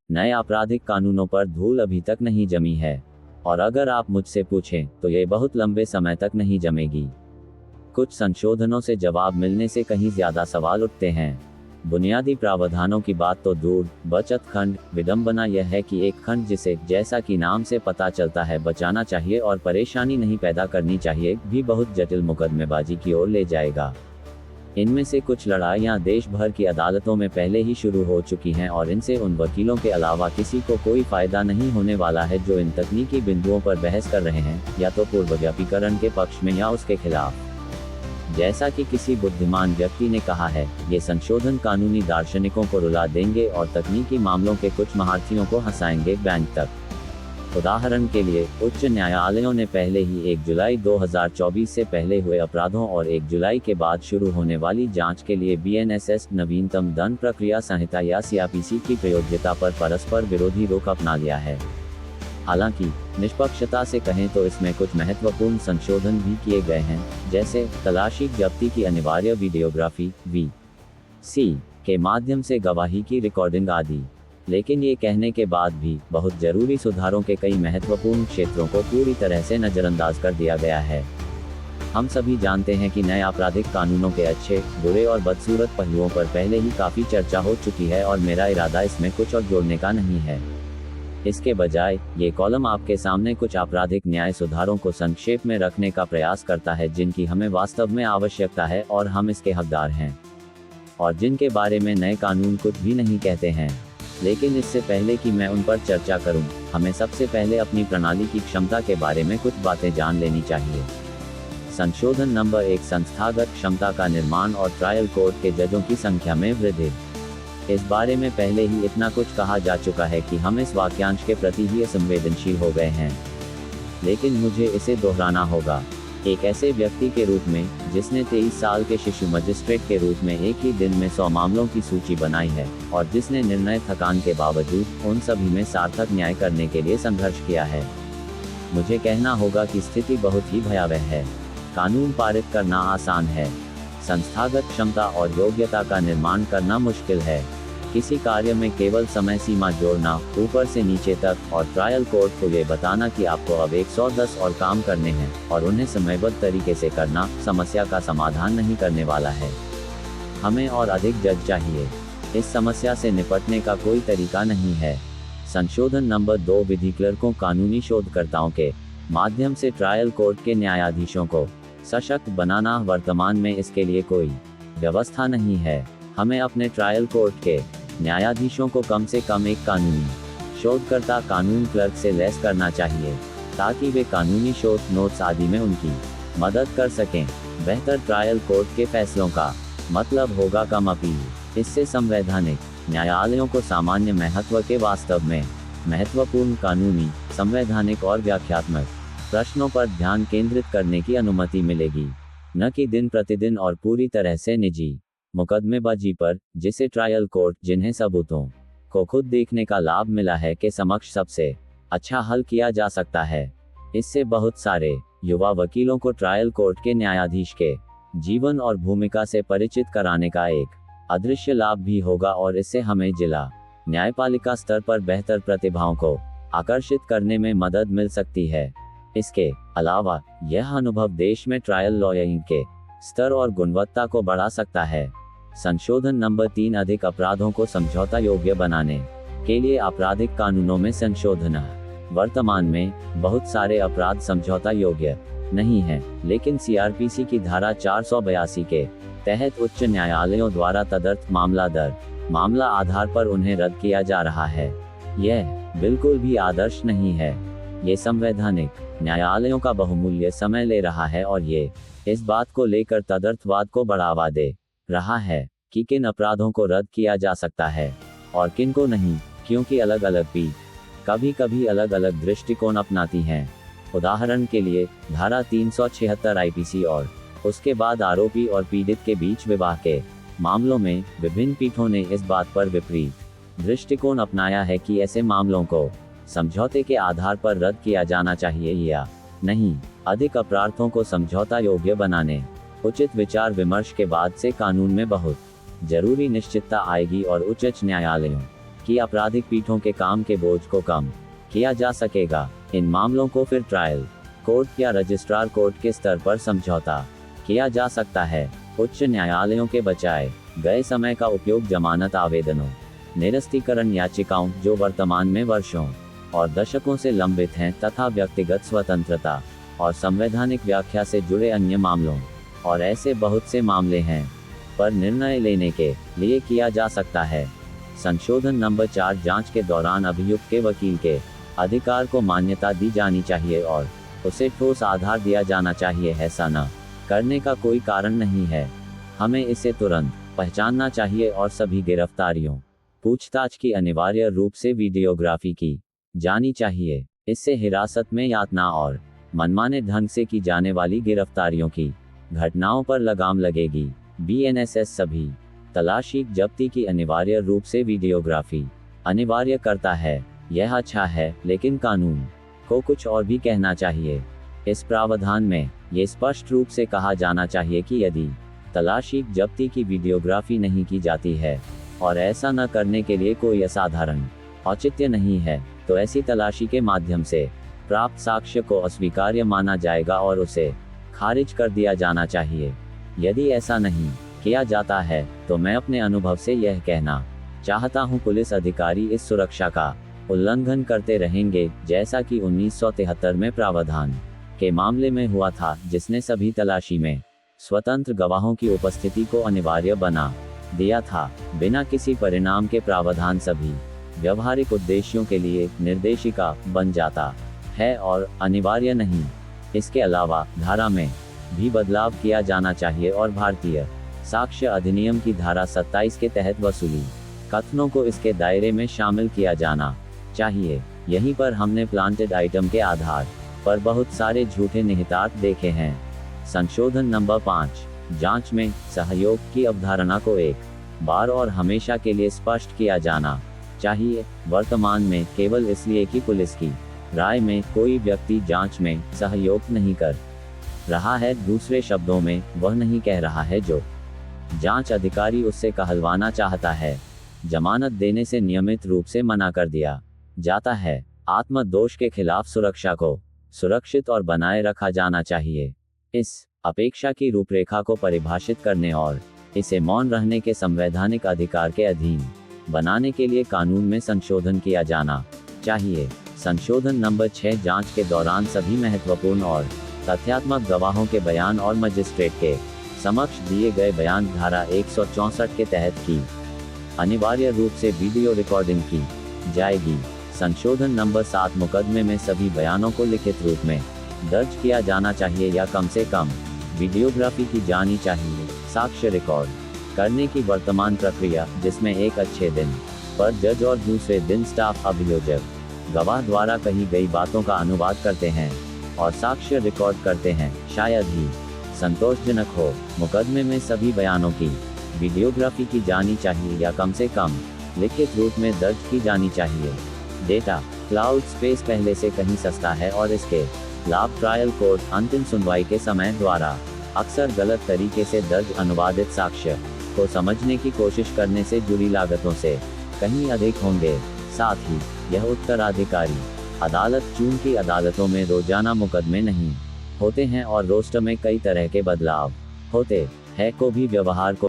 नए आपराधिक कानूनों पर धूल अभी तक नहीं जमी है, और अगर आप मुझसे पूछें तो ये बहुत लंबे समय तक नहीं जमेगी। कुछ संशोधनों से जवाब मिलने से कहीं ज्यादा सवाल उठते हैं। बुनियादी प्रावधानों की बात तो दूर, बचत खंड, विडंबना यह है कि एक खंड जिसे, जैसा कि नाम से पता चलता है, बचाना चाहिए और परेशानी नहीं पैदा करनी चाहिए, भी बहुत जटिल मुकदमेबाजी की ओर ले जाएगा। इनमें से कुछ लड़ाइयां देश भर की अदालतों में पहले ही शुरू हो चुकी हैं और इनसे उन वकीलों के अलावा किसी को कोई फायदा नहीं होने वाला है जो इन तकनीकी बिंदुओं पर बहस कर रहे हैं, या तो पूर्वव्यापीकरण के पक्ष में या उसके खिलाफ। जैसा कि किसी बुद्धिमान व्यक्ति ने कहा है, ये संशोधन कानूनी दार्शनिकों को रुला देंगे और तकनीकी मामलों के कुछ महारथियों को हंसाएंगे बैंक तक। उदाहरण के लिए, उच्च न्यायालयों ने पहले ही 1 जुलाई 2024 से पहले हुए अपराधों और 1 जुलाई के बाद शुरू होने वाली जांच के लिए BNSS नवीनतम दंड प्रक्रिया संहिता या CRPC की प्रयोज्यता पर परस्पर विरोधी रुख अपना लिया है। हालांकि निष्पक्षता से कहें तो इसमें कुछ महत्वपूर्ण संशोधन भी किए गए हैं, जैसे तलाशी जब्ती की अनिवार्य वीडियोग्राफी VC के माध्यम से गवाही की रिकॉर्डिंग आदि। लेकिन ये कहने के बाद भी बहुत जरूरी सुधारों के कई महत्वपूर्ण क्षेत्रों को पूरी तरह से नजरअंदाज कर दिया गया है। हम सभी जानते हैं कि नए आपराधिक कानूनों के अच्छे, बुरे और बदसूरत पहलुओं पर पहले ही काफी चर्चा हो चुकी है और मेरा इरादा इसमें कुछ और जोड़ने का नहीं है। इसके बजाय ये कॉलम आपके सामने कुछ आपराधिक न्याय सुधारों को संक्षेप में रखने का प्रयास करता है जिनकी हमें वास्तव में आवश्यकता है और हम इसके हकदार हैं, और जिनके बारे में नए कानून कुछ भी नहीं कहते हैं। लेकिन इससे पहले कि मैं उन पर चर्चा करूं, हमें सबसे पहले अपनी प्रणाली की क्षमता के बारे में कुछ बातें जान लेनी चाहिए। संशोधन नंबर 1, संस्थागत क्षमता का निर्माण और ट्रायल कोर्ट के जजों की संख्या में वृद्धि। इस बारे में पहले ही इतना कुछ कहा जा चुका है कि हम इस वाक्यांश के प्रति ही असंवेदनशील हो गए हैं, लेकिन मुझे इसे दोहराना होगा। एक ऐसे व्यक्ति के रूप में जिसने 23 साल के शिशु मजिस्ट्रेट के रूप में एक ही दिन में 100 मामलों की सूची बनाई है, और जिसने निर्णय थकान के बावजूद उन सभी में सार्थक न्याय करने के लिए संघर्ष किया है, मुझे कहना होगा कि स्थिति बहुत ही भयावह है। कानून पारित करना आसान है, संस्थागत क्षमता और योग्यता का निर्माण करना मुश्किल है। किसी कार्य में केवल समय सीमा जोड़ना, ऊपर से नीचे तक, और ट्रायल कोर्ट को ये बताना कि आपको अब 110 और काम करने हैं और उन्हें समयबद्ध तरीके से करना, समस्या का समाधान नहीं करने वाला है। हमें और अधिक जज चाहिए। इस समस्या से निपटने का कोई तरीका नहीं है। संशोधन नंबर 2, विधि क्लर्कों, कानूनी शोधकर्ताओं के माध्यम से ट्रायल कोर्ट के न्यायाधीशों को सशक्त बनाना। वर्तमान में इसके लिए कोई व्यवस्था नहीं है। हमें अपने ट्रायल कोर्ट के न्यायाधीशों को कम से कम एक कानूनी शोधकर्ता, कानून क्लर्क से लैस करना चाहिए, ताकि वे कानूनी शोध नोट्स आदि में उनकी मदद कर सकें। बेहतर ट्रायल कोर्ट के फैसलों का मतलब होगा कम अपील। इससे संवैधानिक न्यायालयों को सामान्य महत्व के वास्तव में महत्वपूर्ण कानूनी, संवैधानिक और व्याख्यात्मक प्रश्नों पर ध्यान केंद्रित करने की अनुमति मिलेगी, न कि दिन प्रतिदिन और पूरी तरह से निजी मुकदमेबाजी पर, जिसे ट्रायल कोर्ट, जिन्हें सबूतों को खुद देखने का लाभ मिला है, के समक्ष सबसे अच्छा हल किया जा सकता है। इससे बहुत सारे युवा वकीलों को ट्रायल कोर्ट के न्यायाधीश के जीवन और भूमिका से परिचित कराने का एक अदृश्य लाभ भी होगा, और इससे हमें जिला न्यायपालिका स्तर पर बेहतर प्रतिभाओं को आकर्षित करने में मदद मिल सकती है। इसके अलावा यह अनुभव देश में ट्रायल लॉयरिंग के स्तर और गुणवत्ता को बढ़ा सकता है। संशोधन नंबर 3, अधिक अपराधों को समझौता योग्य बनाने के लिए आपराधिक कानूनों में संशोधन। वर्तमान में बहुत सारे अपराध समझौता योग्य नहीं हैं, लेकिन CRPC की धारा 482 के तहत उच्च न्यायालयों द्वारा तदर्थ मामला दर मामला आधार पर उन्हें रद्द किया जा रहा है। यह बिल्कुल भी आदर्श नहीं है। ये संवैधानिक न्यायालयों का बहुमूल्य समय ले रहा है, और ये इस बात को लेकर तदर्थवाद को बढ़ावा दे रहा है कि किन अपराधों को रद्द किया जा सकता है और किन को नहीं, क्योंकि अलग अलग पीठ कभी कभी अलग अलग दृष्टिकोण अपनाती हैं। उदाहरण के लिए, धारा 376 IPC और उसके बाद आरोपी और पीड़ित के बीच विवाह के मामलों में विभिन्न पीठों ने इस बात पर विपरीत दृष्टिकोण अपनाया है कि ऐसे मामलों को समझौते के आधार पर रद्द किया जाना चाहिए या नहीं। अधिक अपराधों को समझौता योग्य बनाने उचित विचार विमर्श के बाद से कानून में बहुत जरूरी निश्चितता आएगी, और उच्च न्यायालयों कि आपराधिक पीठों के काम के बोझ को कम किया जा सकेगा। इन मामलों को फिर ट्रायल कोर्ट या रजिस्ट्रार कोर्ट के स्तर पर समझौता किया जा सकता है। उच्च न्यायालयों के बचाए गए समय का उपयोग जमानत आवेदनों, निरस्तीकरण याचिकाओं जो वर्तमान में वर्षों और दशकों से लंबित हैं, तथा व्यक्तिगत स्वतंत्रता और संवैधानिक व्याख्या से जुड़े अन्य मामलों, और ऐसे बहुत से मामले हैं, पर निर्णय लेने के लिए किया जा सकता है। संशोधन नंबर 4, जांच के दौरान अभियुक्त के वकील के अधिकार को मान्यता दी जानी चाहिए और उसे ठोस आधार दिया जाना चाहिए। ऐसा न करने का कोई कारण नहीं है। हमें इसे तुरंत पहचानना चाहिए और सभी गिरफ्तारियों, पूछताछ की अनिवार्य रूप से वीडियोग्राफी की जानी चाहिए। इससे हिरासत में यातना और मनमाने ढंग से की जाने वाली गिरफ्तारियों की घटनाओं पर लगाम लगेगी। BNSS सभी तलाशी जब्ती की अनिवार्य रूप से वीडियोग्राफी अनिवार्य करता है। यह अच्छा है, लेकिन कानून को कुछ और भी कहना चाहिए। इस प्रावधान में ये स्पष्ट रूप से कहा जाना चाहिए कि यदि तलाशी जब्ती की वीडियोग्राफी नहीं की जाती है और ऐसा न करने के लिए कोई असाधारण औचित्य नहीं है, तो ऐसी तलाशी के माध्यम से प्राप्त साक्ष्य को अस्वीकार्य माना जाएगा और उसे खारिज कर दिया जाना चाहिए। यदि ऐसा नहीं किया जाता है, तो मैं अपने अनुभव से यह कहना चाहता हूं, पुलिस अधिकारी इस सुरक्षा का उल्लंघन करते रहेंगे, जैसा कि 1973 में प्रावधान के मामले में हुआ था, जिसने सभी तलाशी में स्वतंत्र गवाहों की उपस्थिति को अनिवार्य बना दिया था। बिना किसी परिणाम के प्रावधान सभी व्यवहारिक उद्देश्यों के लिए निर्देशिका बन जाता है और अनिवार्य नहीं। इसके अलावा धारा में भी बदलाव किया जाना चाहिए और भारतीय साक्ष्य अधिनियम की धारा 27 के तहत वसूली कथनों को इसके दायरे में शामिल किया जाना चाहिए। यहीं पर हमने प्लांटेड आइटम के आधार पर बहुत सारे झूठे निहितार्थ देखे हैं। संशोधन नंबर 5, जांच में सहयोग की अवधारणा को एक बार और हमेशा के लिए स्पष्ट किया जाना चाहिए। वर्तमान में केवल इसलिए कि पुलिस की राय में कोई व्यक्ति जांच में सहयोग नहीं कर रहा है, दूसरे शब्दों में वह नहीं कह रहा है जो जांच अधिकारी उससे कहलवाना चाहता है, जमानत देने से नियमित रूप से मना कर दिया जाता है। आत्मदोष के खिलाफ सुरक्षा को सुरक्षित और बनाए रखा जाना चाहिए। इस अपेक्षा की रूपरेखा को परिभाषित करने और इसे मौन रहने के संवैधानिक अधिकार के अधीन बनाने के लिए कानून में संशोधन किया जाना चाहिए। संशोधन नंबर 6, जांच के दौरान सभी महत्वपूर्ण और तथ्यात्मक गवाहों के बयान और मजिस्ट्रेट के समक्ष दिए गए बयान धारा 164 के तहत की अनिवार्य रूप से वीडियो रिकॉर्डिंग की जाएगी। संशोधन नंबर 7, मुकदमे में सभी बयानों को लिखित रूप में दर्ज किया जाना चाहिए या कम से कम वीडियोग्राफी की जानी चाहिए। साक्ष्य रिकॉर्ड करने की वर्तमान प्रक्रिया, जिसमें एक अच्छे दिन पर जज और दूसरे दिन स्टाफ अभियोजक गवाह द्वारा कही गई बातों का अनुवाद करते हैं और साक्ष्य रिकॉर्ड करते हैं, शायद ही संतोषजनक हो। मुकदमे में सभी बयानों की वीडियोग्राफी की जानी चाहिए या कम से कम लिखित रूप में दर्ज की जानी चाहिए। डेटा क्लाउड स्पेस पहले से कहीं सस्ता है और इसके लाभ ट्रायल कोर्ट अंतिम सुनवाई के समय द्वारा अक्सर गलत तरीके से दर्ज अनुवादित साक्ष्य को समझने की कोशिश करने से जुड़ी लागतों से कहीं अधिक होंगे। साथ ही यह उत्तराधिकारी अदालत, चूंकि अदालतों में रोजाना मुकदमे नहीं होते हैं और रोस्टर में कई तरह के बदलाव होते हैं, को भी व्यवहार को